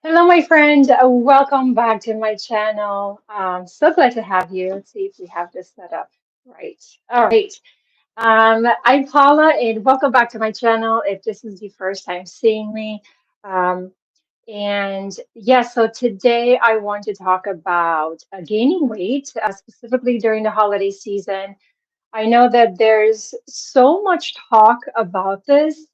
Hello, my friend. Welcome back to my channel. So glad to have you. Let's see if we have this set up right. All right. I'm Paula, and welcome back to my channel. If this is the first time seeing me, um, and yes, so today I want to talk about gaining weight, specifically during the holiday season. I know that there's so much talk about this.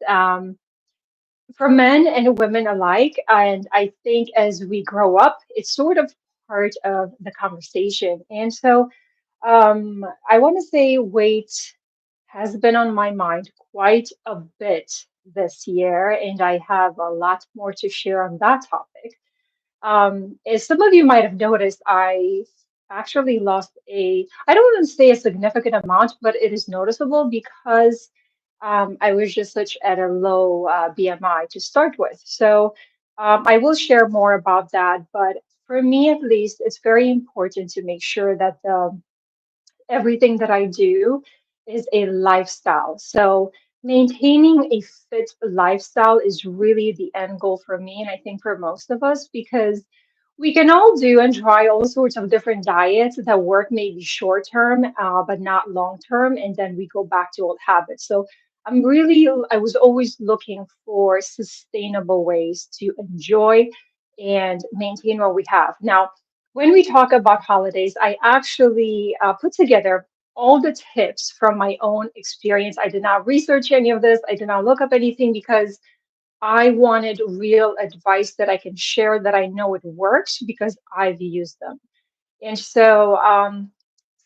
For men and women alike. And I think as we grow up, it's sort of part of the conversation. And so I want to say weight has been on my mind quite a bit this year, and I have a lot more to share on that topic. As some of you might have noticed, I actually lost I don't want to say a significant amount, but it is noticeable because I was just such at a low BMI to start with. So I will share more about that. But for me, at least, it's very important to make sure that everything that I do is a lifestyle. So maintaining a fit lifestyle is really the end goal for me, and I think for most of us, because we can all do and try all sorts of different diets that work maybe short term, but not long term, and then we go back to old habits. So I was always looking for sustainable ways to enjoy and maintain what we have. Now, when we talk about holidays, I actually put together all the tips from my own experience. I did not research any of this, I did not look up anything because I wanted real advice that I can share that I know it works because I've used them. And so,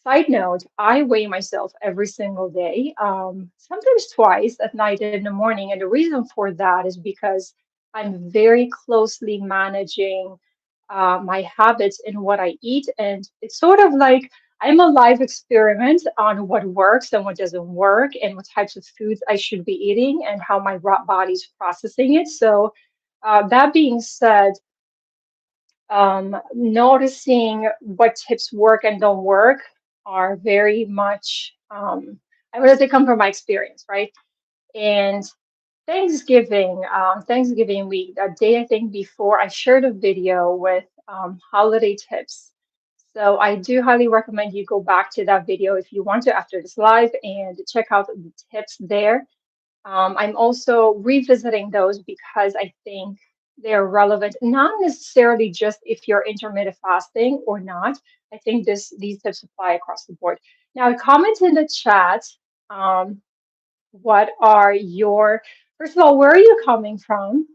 side note, I weigh myself every single day, sometimes twice at night and in the morning. And the reason for that is because I'm very closely managing my habits in what I eat. And it's sort of like I'm a live experiment on what works and what doesn't work, and what types of foods I should be eating, and how my body's processing it. So, that being said, noticing what tips work and don't work are very much, I would say, come from my experience, right? And Thanksgiving week, that day I think before, I shared a video with holiday tips. So I do highly recommend you go back to that video if you want to after this live and check out the tips there. I'm also revisiting those because I think they're relevant, not necessarily just if you're intermittent fasting or not. I think these tips apply across the board. Now, comment in the chat. Um, what are your, first of all, where are you coming from?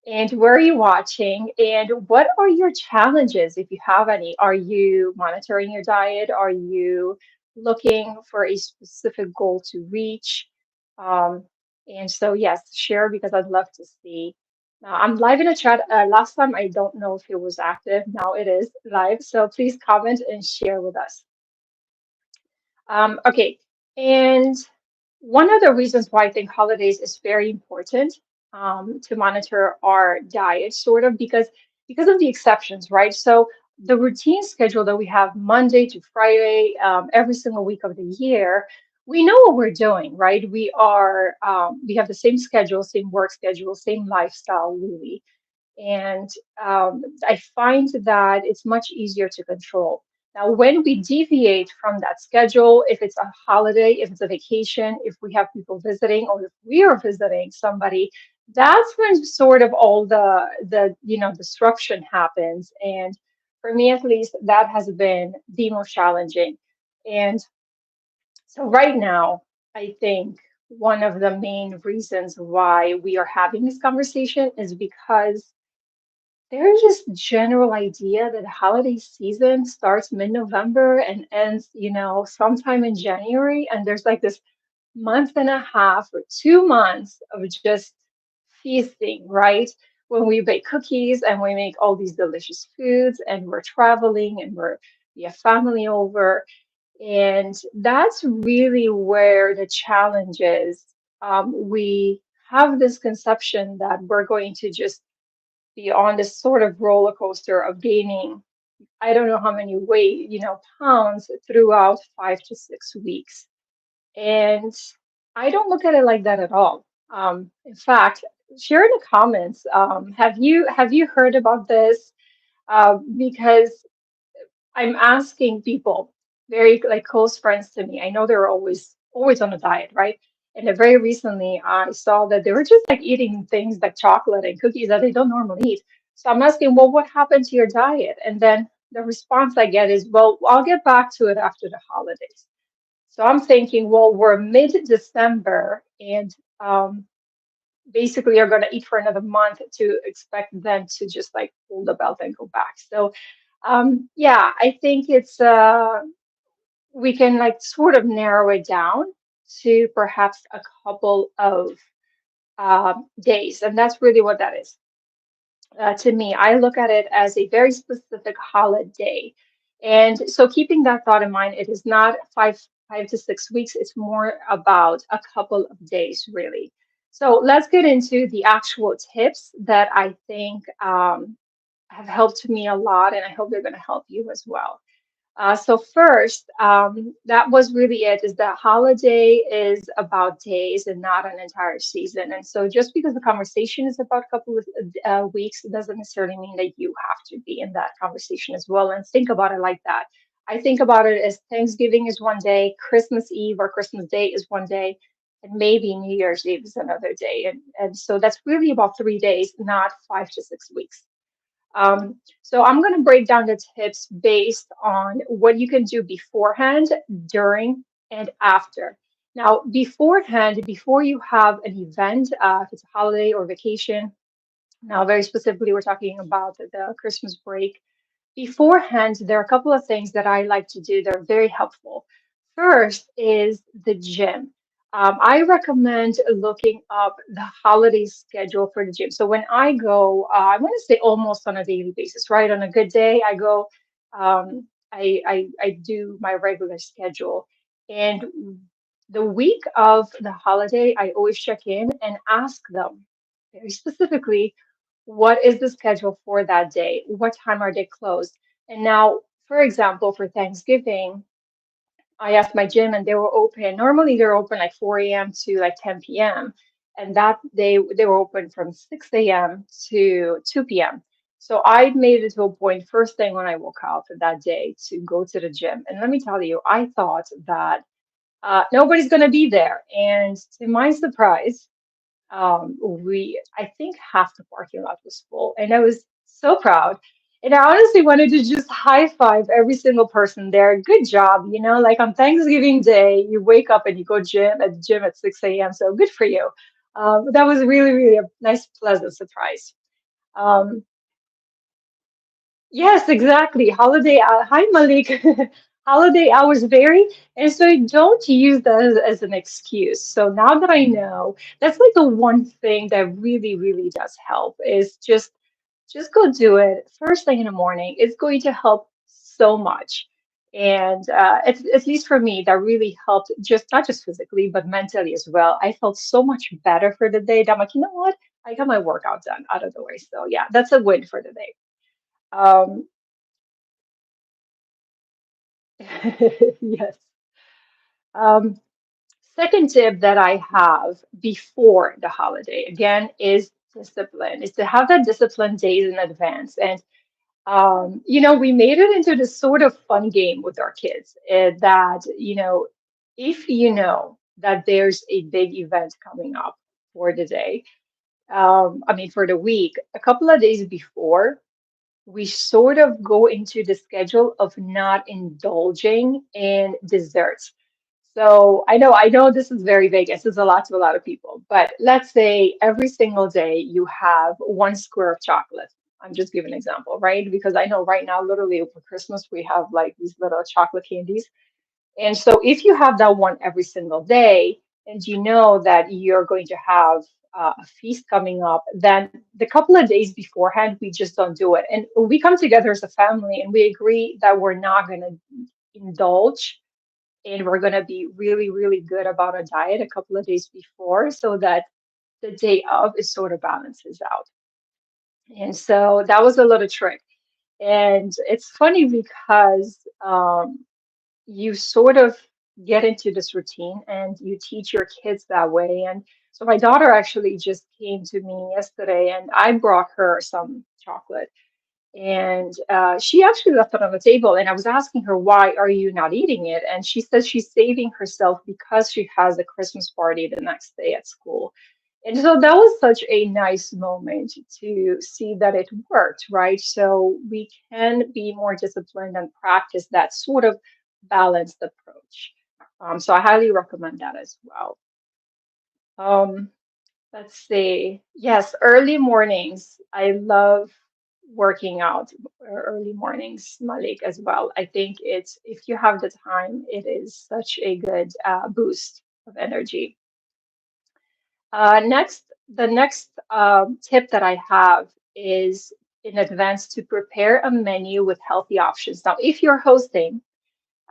And where are you watching? And what are your challenges, if you have any? Are you monitoring your diet? Are you looking for a specific goal to reach? Um, and so, yes, share because I'd love to see. Now, I'm live in a chat. Last time, I don't know if it was active. Now it is live. So please comment and share with us. Okay. And one of the reasons why I think holidays is very important to monitor our diet, sort of because of the exceptions, right? So the routine schedule that we have Monday to Friday, every single week of the year, we know what we're doing, right? We have the same schedule, same work schedule, same lifestyle, really. And I find that it's much easier to control. Now, when we deviate from that schedule, if it's a holiday, if it's a vacation, if we have people visiting, or if we are visiting somebody, that's when sort of all the disruption happens. And for me, at least, that has been the most challenging. And so right now, I think one of the main reasons why we are having this conversation is because there's this general idea that the holiday season starts mid-November and ends, sometime in January. And there's like this month and a half or 2 months of just feasting, right? When we bake cookies and we make all these delicious foods and we're traveling and we have family over. And that's really where the challenge is. We have this conception that we're going to just be on this sort of roller coaster of gaining, I don't know how many pounds throughout 5 to 6 weeks. And I don't look at it like that at all. In fact, share in the comments. Have you heard about this? Because I'm asking people, very like close friends to me. I know they're always on a diet, right? And then very recently, I saw that they were just like eating things like chocolate and cookies that they don't normally eat. So I'm asking, well, what happened to your diet? And then the response I get is, well, I'll get back to it after the holidays. So I'm thinking, well, we're mid-December, and basically are going to eat for another month to expect them to just like pull the belt and go back. So yeah, I think it's we can like sort of narrow it down to perhaps a couple of days, and that's really what that is. To me, I look at it as a very specific holiday. And so keeping that thought in mind, it is not five to 6 weeks, it's more about a couple of days, really. So let's get into the actual tips that I think have helped me a lot, and I hope they're going to help you as well. So first, that was really it, is that holiday is about days and not an entire season. And so just because the conversation is about a couple of weeks, it doesn't necessarily mean that you have to be in that conversation as well. And think about it like that. I think about it as Thanksgiving is one day, Christmas Eve or Christmas Day is one day, and maybe New Year's Eve is another day. And so that's really about 3 days, not 5 to 6 weeks. So I'm going to break down the tips based on what you can do beforehand, during, and after. Now, beforehand, before you have an event, if it's a holiday or vacation, now very specifically, we're talking about the Christmas break. Beforehand, there are a couple of things that I like to do that are very helpful. First is the gym. I recommend looking up the holiday schedule for the gym. So when I go, I want to say almost on a daily basis, right? On a good day, I go, I do my regular schedule. And the week of the holiday, I always check in and ask them very specifically, what is the schedule for that day? What time are they closed? And now, for example, for Thanksgiving, I asked my gym and they were open. Normally they're open like 4 a.m. to like 10 p.m. And that day they were open from 6 a.m. to 2 p.m. So I made it to a point first thing when I woke up that day to go to the gym. And let me tell you, I thought that nobody's going to be there. And to my surprise, I think half the parking lot was full, and I was so proud. And I honestly wanted to just high five every single person there. Good job, like on Thanksgiving Day, you wake up and you go gym at 6 a.m. So good for you. That was really, really a nice, pleasant surprise. Um, Yes, exactly. Hi Malik. Holiday hours vary, and so don't use that as an excuse. So now that I know, that's like the one thing that really, really does help is just go do it first thing in the morning. It's going to help so much. And at least for me, that really helped just not just physically, but mentally as well. I felt so much better for the day that I'm like, you know what? I got my workout done out of the way. So yeah, that's a win for the day. Um, yes. Um, Second tip that I have before the holiday, again, is discipline, is to have that discipline days in advance. And, we made it into this sort of fun game with our kids that, if you know that there's a big event coming up for the day, I mean, for the week, a couple of days before, we sort of go into the schedule of not indulging in desserts. So I know this is very vague. This is a lot to a lot of people, but let's say every single day you have one square of chocolate. I'm just giving an example, right? Because I know right now, literally for Christmas, we have like these little chocolate candies. And so if you have that one every single day, and you know that you're going to have a feast coming up, then the couple of days beforehand, we just don't do it. And we come together as a family and we agree that we're not going to indulge and we're going to be really, really good about our diet a couple of days before so that the day of is sort of balances out. And so that was a little trick. And it's funny because you sort of get into this routine and you teach your kids that way. And So my daughter actually just came to me yesterday, and I brought her some chocolate. And she actually left it on the table, and I was asking her, why are you not eating it? And she says she's saving herself because she has a Christmas party the next day at school. And so that was such a nice moment to see that it worked, right? So we can be more disciplined and practice that sort of balanced approach. So I highly recommend that as well. Um, Let's see. Yes, early mornings. I love working out early mornings, Malik, as well. I think it's, if you have the time, it is such a good boost of energy. The next tip that I have is in advance to prepare a menu with healthy options. Now, if you're hosting,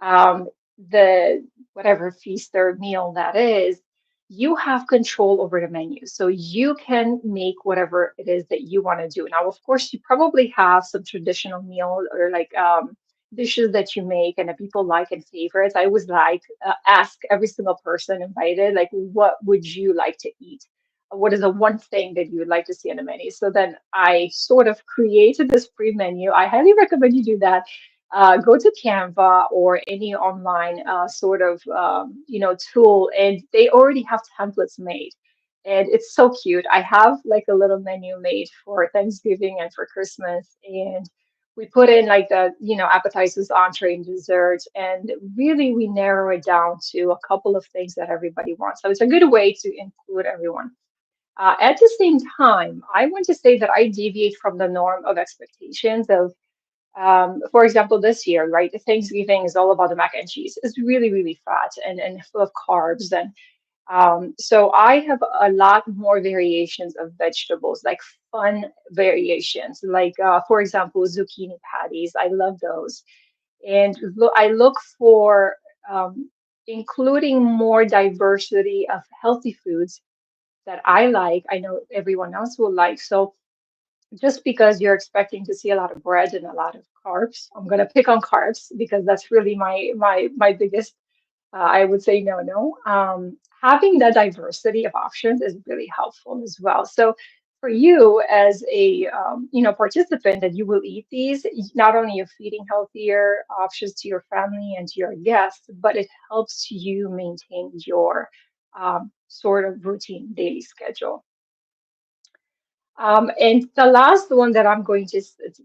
um, the whatever feast or meal that is, you have control over the menu. So you can make whatever it is that you want to do. Now, of course, you probably have some traditional meal or like dishes that you make and that people like and favorites. I always like ask every single person invited, like, what would you like to eat? What is the one thing that you would like to see on the menu? So then I sort of created this free menu. I highly recommend you do that. Go to Canva or any online sort of tool, and they already have templates made, and it's so cute. I have like a little menu made for Thanksgiving and for Christmas, and we put in like the appetizers, entree, and desserts, and really we narrow it down to a couple of things that everybody wants. So it's a good way to include everyone. At the same time, I want to say that I deviate from the norm of expectations of for example, this year, right, Thanksgiving is all about the mac and cheese. It's really, really fat and full of carbs. And so I have a lot more variations of vegetables, like fun variations, like, for example, zucchini patties. I love those. And I look for including more diversity of healthy foods that I like. I know everyone else will like. So just because you're expecting to see a lot of bread and a lot of carbs, I'm gonna pick on carbs because that's really my biggest. I would say no, no. Having that diversity of options is really helpful as well. So for you as a participant that you will eat these, not only you're feeding healthier options to your family and to your guests, but it helps you maintain your sort of routine daily schedule. And the last one that I'm going to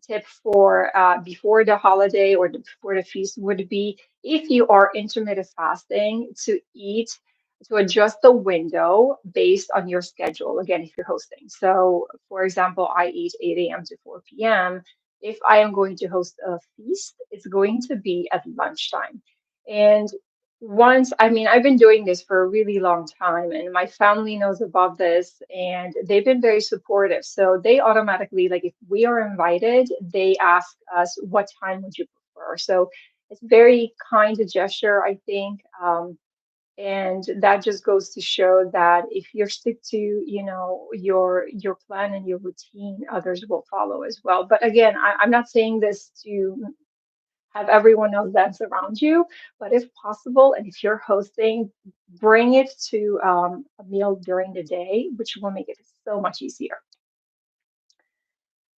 tip for before the holiday or before the feast would be if you are intermittent fasting to eat, to adjust the window based on your schedule. Again, if you're hosting. So, for example, I eat 8 a.m. to 4 p.m. If I am going to host a feast, it's going to be at lunchtime. And I mean, I've been doing this for a really long time, and my family knows about this, and they've been very supportive. So they automatically, like, if we are invited, they ask us, what time would you prefer? So it's very kind gesture, I think. And that just goes to show that if you stick to, your plan and your routine, others will follow as well. But again, I'm not saying this to have everyone else dance around you. But if possible, and if you're hosting, bring it to a meal during the day, which will make it so much easier.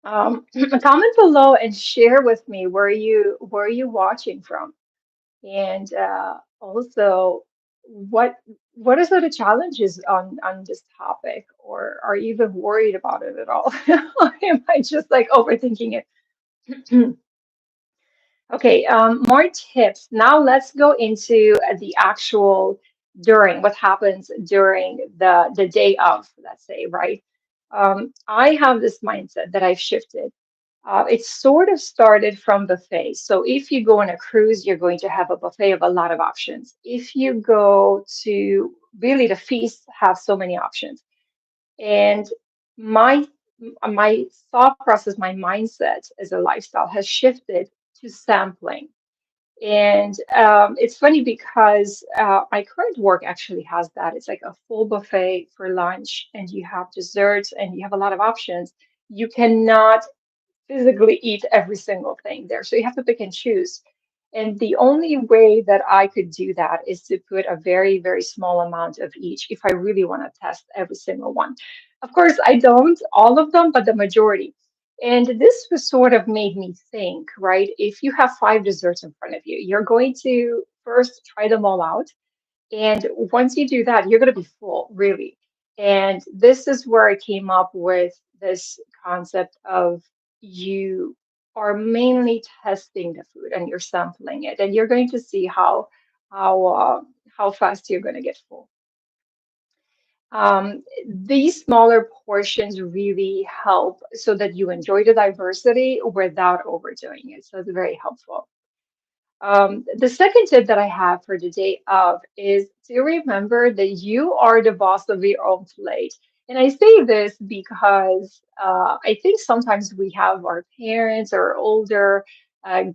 Comment below and share with me where you watching from, and also what are sort of challenges on this topic, or are you even worried about it at all? Or am I just like overthinking it? Okay, more tips. Now let's go into the actual during what happens during the day of, let's say, right? I have this mindset that I've shifted. It sort of started from buffets. So if you go on a cruise, you're going to have a buffet of a lot of options. If you go to really the feast, have so many options. And my my thought process, my mindset as a lifestyle has shifted to sampling. And it's funny because my current work actually has that. It's like a full buffet for lunch, and you have desserts, and you have a lot of options. You cannot physically eat every single thing there, so you have to pick and choose. And the only way that I could do that is to put a very, very small amount of each if I really want to test every single one. Of course, I don't all of them, but the majority. And this was sort of made me think, right? If you have five desserts in front of you, you're going to first try them all out. And once you do that, you're going to be full, really. And this is where I came up with this concept of you are mainly testing the food and you're sampling it, and you're going to see how uh, how fast you're going to get full. These smaller portions really help so that you enjoy the diversity without overdoing it. So it's very helpful. The second tip that I have for the day of is to remember that you are the boss of your own plate. And I say this because I think sometimes we have our parents or older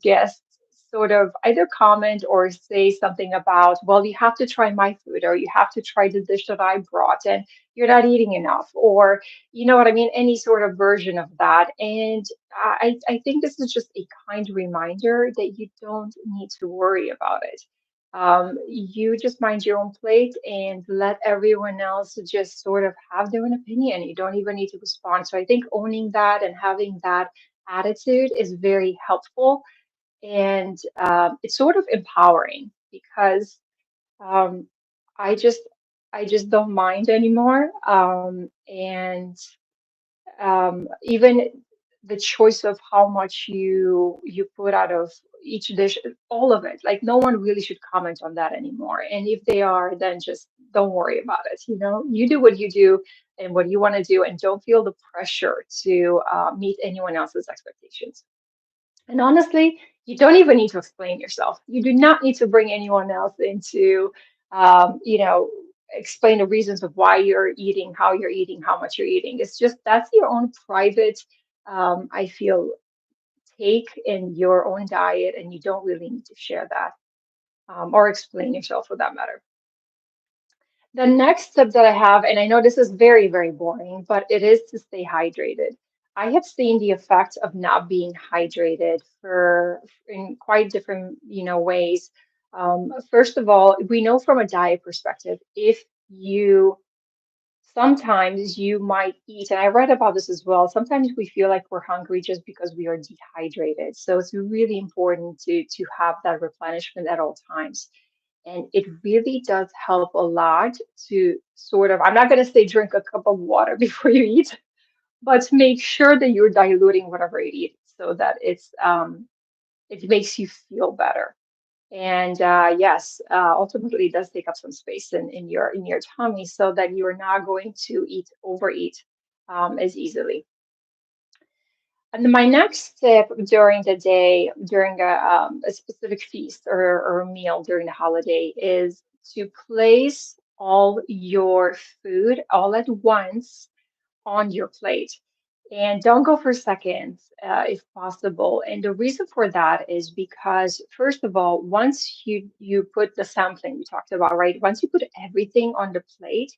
guests sort of either comment or say something about, well, you have to try my food or you have to try the dish that I brought and you're not eating enough, or you know what I mean, any sort of version of that. And I think this is just a kind reminder that you don't need to worry about it. You just mind your own plate and let everyone else just sort of have their own opinion. You don't even need to respond. So I think owning that and having that attitude is very helpful, and it's sort of empowering because um, I just I just don't mind anymore. And even the choice of how much you put out of each dish, all of it, like no one really should comment on that anymore. And if they are, then just don't worry about it. You know, you do what you do and what you want to do, and don't feel the pressure to meet anyone else's expectations. And honestly, you don't even need to explain yourself. You do not need to bring anyone else into, you know, explain the reasons of why you're eating, how you're eating, how much you're eating. It's just that's your own private, I feel, take in your own diet, and you don't really need to share that or explain yourself for that matter. The next tip that I have, and I know this is very, very boring, but it is to stay hydrated. I have seen the effect of not being hydrated for in quite different, ways. First of all, we know from a diet perspective, if you sometimes you might eat, and I read about this as well. Sometimes we feel like we're hungry just because we are dehydrated. So it's really important to have that replenishment at all times. And it really does help a lot to sort of, I'm not going to say drink a cup of water before you eat, but make sure that you're diluting whatever you eat so that it makes you feel better. And yes, ultimately it does take up some space in your tummy so that you're not going to overeat as easily. And then my next tip during the day, during a specific feast or meal during the holiday, is to place all your food all at once on your plate. And don't go for seconds, if possible. And the reason for that is because, first of all, once you put the sampling we talked about, right? Once you put everything on the plate,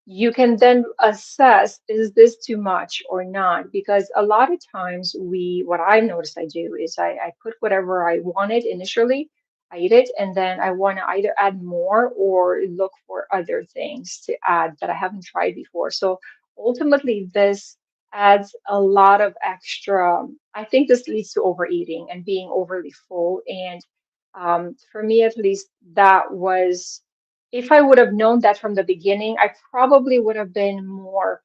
you can then assess, is this too much or not? Because a lot of times what I've noticed I do is I put whatever I wanted initially, I eat it, and then I want to either add more or look for other things to add that I haven't tried before. So ultimately, this adds a lot of extra. I think this leads to overeating and being overly full. And for me, at least, that was if I would have known that from the beginning, I probably would have been more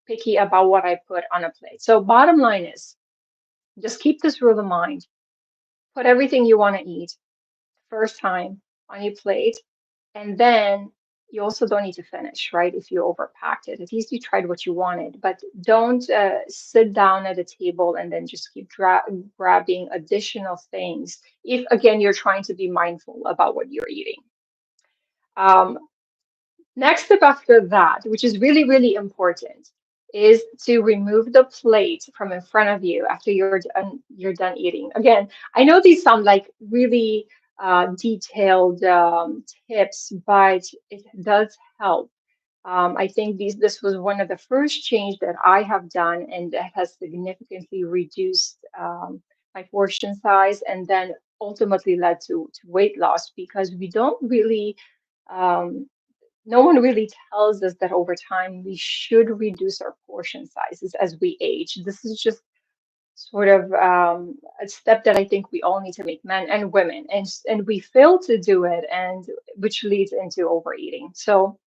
picky about what I put on a plate. So, bottom line is just keep this rule in mind. Put everything you want to eat first time on your plate, and then you also don't need to finish, right? If you overpacked it, at least you tried what you wanted, but don't sit down at a table and then just keep grabbing additional things. If again, you're trying to be mindful about what you're eating. Um, Next step after that, which is really, really important, is to remove the plate from in front of you after you're done eating. Again, I know these sound like really detailed tips, but it does help. I think this was one of the first change that I have done, and that has significantly reduced my portion size, and then ultimately led to weight loss because we don't really, um, no one really tells us that over time we should reduce our portion sizes as we age. This is just sort of a step that I think we all need to make, men and women, and we fail to do it, and which leads into overeating. So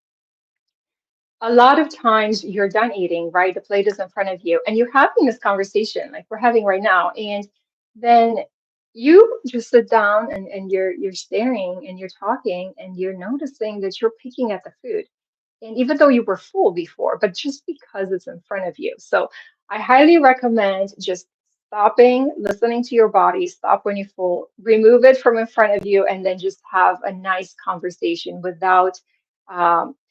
a lot of times you're done eating, right? The plate is in front of you, and you're having this conversation like we're having right now, and then you just sit down and you're staring and you're talking and you're noticing that you're picking at the food. And even though you were full before, but just because it's in front of you. So I highly recommend just stopping, listening to your body, stop when you're full, remove it from in front of you, and then just have a nice conversation without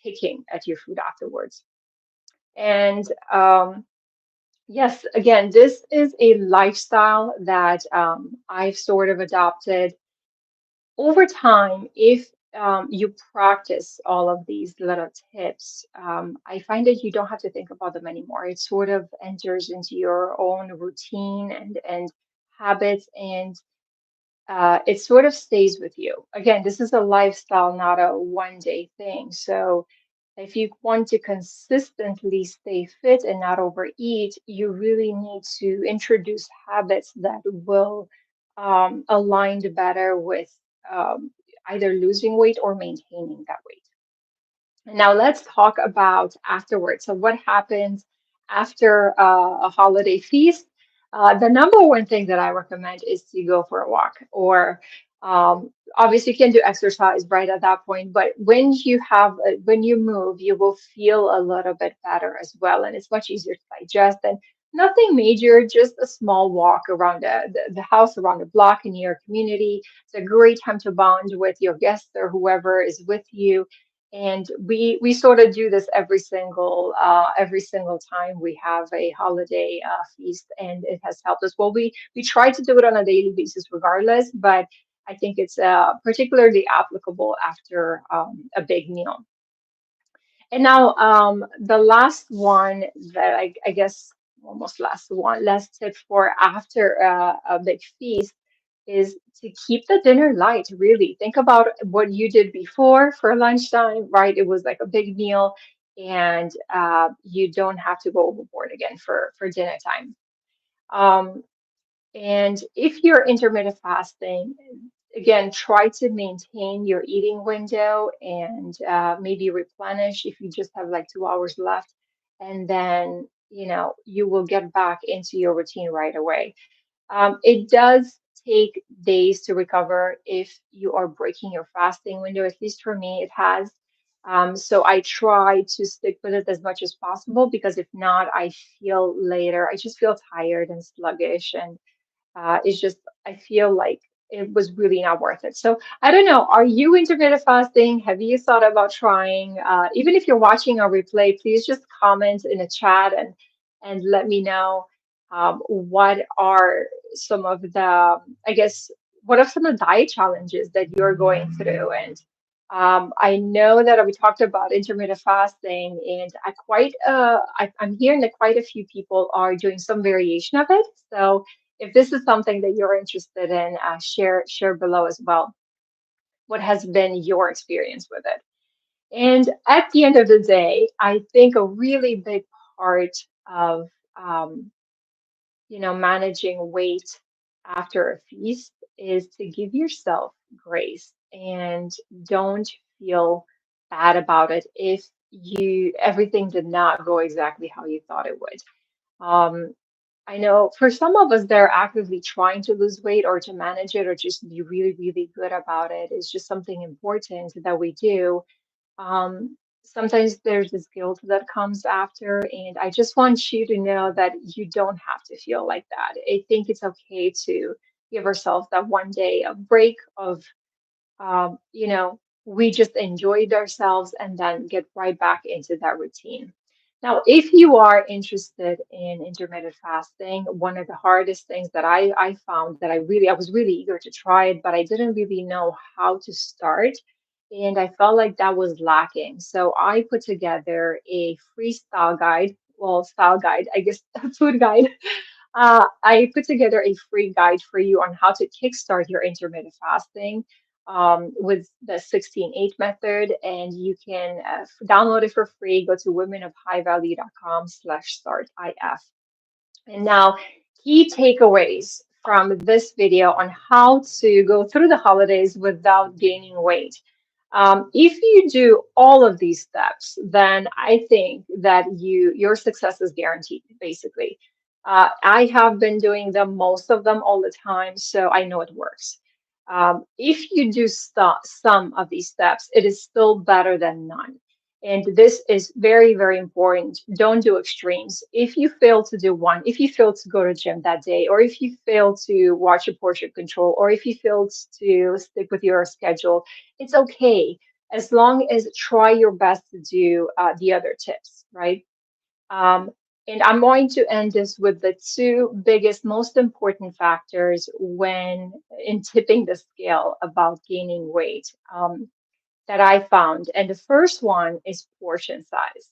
picking at your food afterwards. And yes, again, this is a lifestyle that I've sort of adopted over time. If you practice all of these little tips, I find that you don't have to think about them anymore. It sort of enters into your own routine and habits, and it sort of stays with you. Again, this is a lifestyle, not a one day thing. So if you want to consistently stay fit and not overeat, you really need to introduce habits that will align better with um, either losing weight or maintaining that weight. Now let's talk about afterwards. So what happens after a holiday feast? The number one thing that I recommend is to go for a walk, or obviously you can do exercise right at that point. But when you move, you will feel a little bit better as well, and it's much easier to digest. And nothing major, just a small walk around the house, around the block in your community. It's a great time to bond with your guests or whoever is with you, and we sort of do this every single time we have a holiday feast, and it has helped us. Well, we try to do it on a daily basis regardless, but I think it's particularly applicable after a big meal. And now the last one that I guess almost last tip for after a big feast is to keep the dinner light, really. Think about what you did before for lunchtime, right? It was like a big meal, and you don't have to go overboard again for dinner time. Um, and if you're intermittent fasting, again, try to maintain your eating window and maybe replenish if you just have like 2 hours left. And then, you will get back into your routine right away. It does take days to recover if you are breaking your fasting window. At least for me, it has. So I try to stick with it as much as possible, because if not, I feel later, I just feel tired and sluggish, and it's just, I feel like it was really not worth it. So I don't know. Are you intermittent fasting? Have you thought about trying? Even if you're watching a replay, please just comment in the chat and let me know what are some of the, I guess, what are some of the diet challenges that you're going through? And I know that we talked about intermittent fasting, and I'm hearing that quite a few people are doing some variation of it. So if this is something that you're interested in, share below as well. What has been your experience with it? And at the end of the day, I think a really big part of um, managing weight after a feast is to give yourself grace, and don't feel bad about it if you everything did not go exactly how you thought it would. I know for some of us, they're actively trying to lose weight or to manage it or just be really, really good about it. It's just something important that we do. Sometimes there's this guilt that comes after, and I just want you to know that you don't have to feel like that. I think it's okay to give ourselves that one day of break of we just enjoyed ourselves and then get right back into that routine. Now, if you are interested in intermittent fasting, one of the hardest things that I found that I was really eager to try it, but I didn't really know how to start. And I felt like that was lacking. So I put together a free style guide, well, style guide, I guess, food guide I put together a free guide for you on how to kickstart your intermittent fasting with the 16-8 method, and you can download it for free. Go to womenofhighvalue.com/start-if. And now, key takeaways from this video on how to go through the holidays without gaining weight. If you do all of these steps, then I think that your success is guaranteed, basically. I have been doing them, most of them, all the time, so I know it works. If you do some of these steps, it is still better than none. And this is very, very important. Don't do extremes. If you fail to do one, if you fail to go to gym that day, or if you fail to watch your portion control, or if you fail to stick with your schedule, it's okay as long as try your best to do the other tips, right? Um, and I'm going to end this with the two biggest, most important factors when in tipping the scale about gaining weight. That I found. And the first one is portion size.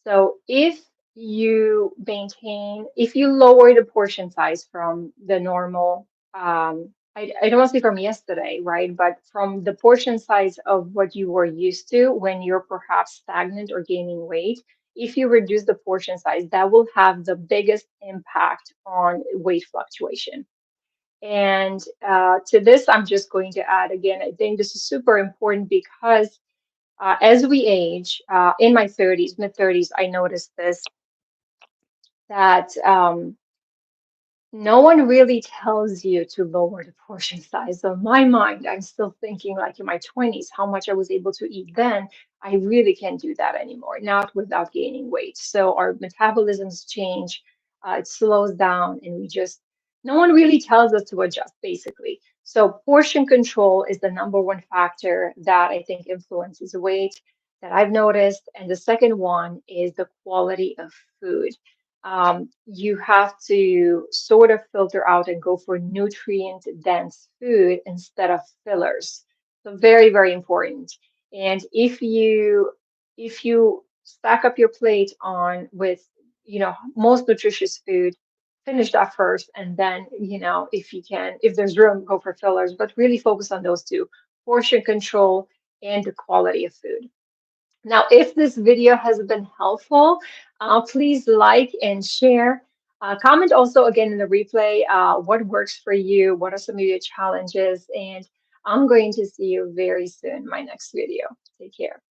So if you lower the portion size from the normal, I don't want to say from yesterday, right? But from the portion size of what you were used to when you're perhaps stagnant or gaining weight, if you reduce the portion size, that will have the biggest impact on weight fluctuation. And to this, I'm just going to add again, I think this is super important because as we age, in my 30s, mid 30s, I noticed this that no one really tells you to lower the portion size. So in my mind, I'm still thinking like in my 20s, how much I was able to eat then. I really can't do that anymore, not without gaining weight. So our metabolisms change, it slows down, and no one really tells us to adjust, basically. So portion control is the number one factor that I think influences weight that I've noticed. And the second one is the quality of food. You have to sort of filter out and go for nutrient dense food instead of fillers. So very, very important. And if you stack up your plate on with, most nutritious food, finish that first, and then, if you can, if there's room, go for fillers, but really focus on those two, portion control and the quality of food. Now, if this video has been helpful, please like and share. Comment also again in the replay what works for you, what are some of your challenges, and I'm going to see you very soon in my next video. Take care.